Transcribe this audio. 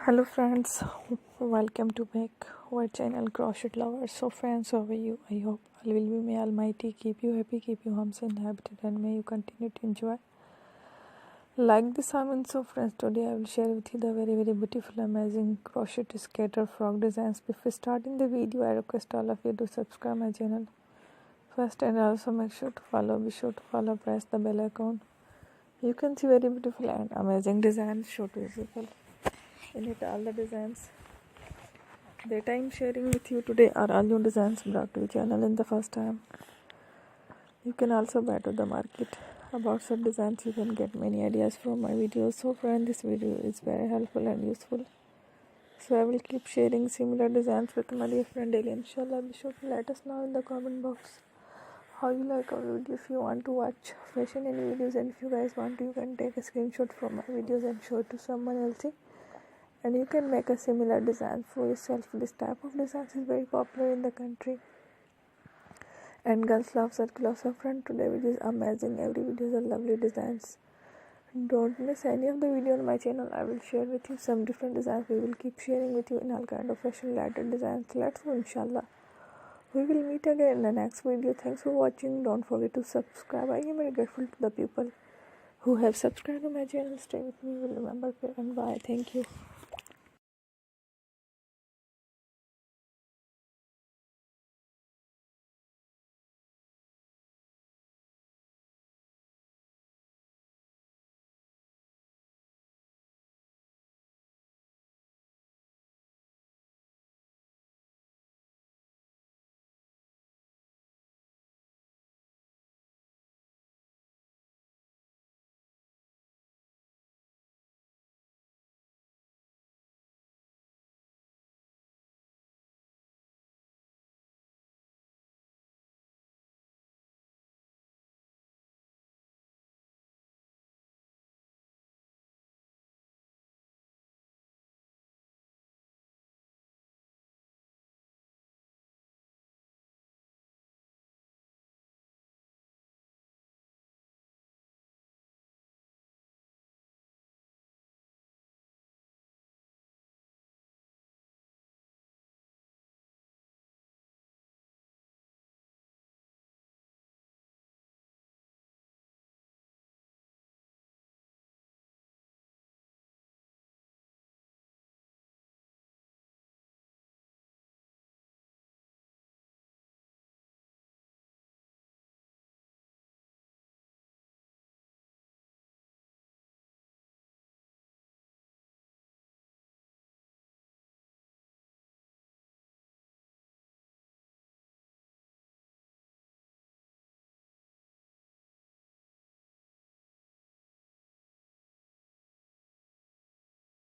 Hello friends, welcome to back our channel Crochet Lovers. So friends, how are you? I hope all will be may Almighty keep you happy, keep you homes inhabited, and may you continue to enjoy like this harmony. So friends, today I will share with you the very beautiful amazing crochet skater frog designs. Before starting the video, I request all of you to subscribe my channel first, and also be sure to follow, press the bell icon. You can see very beautiful and amazing designs show to visible in it. All the designs that I am sharing with you today are all new designs brought to your channel in the first time. You can also buy to the market about such designs. You can get many ideas from my videos. So friend, this video is very helpful and useful, so I will keep sharing similar designs with my dear friend daily. Inshallah, be sure to let us know in the comment box how you like our video. If you want to watch fashion and videos, and if you guys want to, you can take a screenshot from my videos and show it to someone else, and you can make a similar design for yourself. This type of designs is very popular in the country, and girls love such clothes. So friend, today video is amazing. Every video is a lovely designs. Don't miss any of the video on my channel. I will share with you some different designs. We will keep sharing with you in all kind of fashion related designs. Let's go, inshallah. We will meet again in the next video. Thanks for watching. Don't forget to subscribe. I am very grateful to the people who have subscribed to my channel. Stay with me. Will remember, and bye. Thank you.